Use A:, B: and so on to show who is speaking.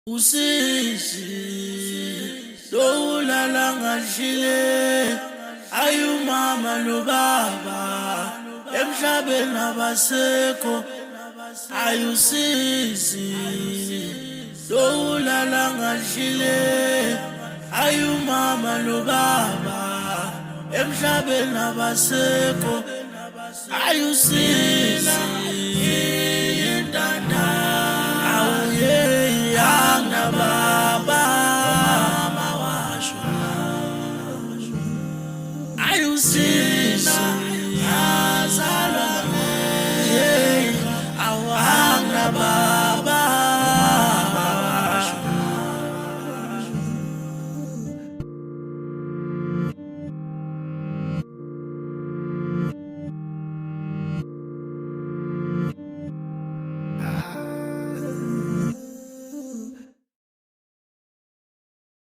A: Usizi lowulala ngadlile ayumama nobaba emhlabeni abasekho ayusizi lowulala ngadlile ayumama nobaba emhlabeni abasekho ayusizi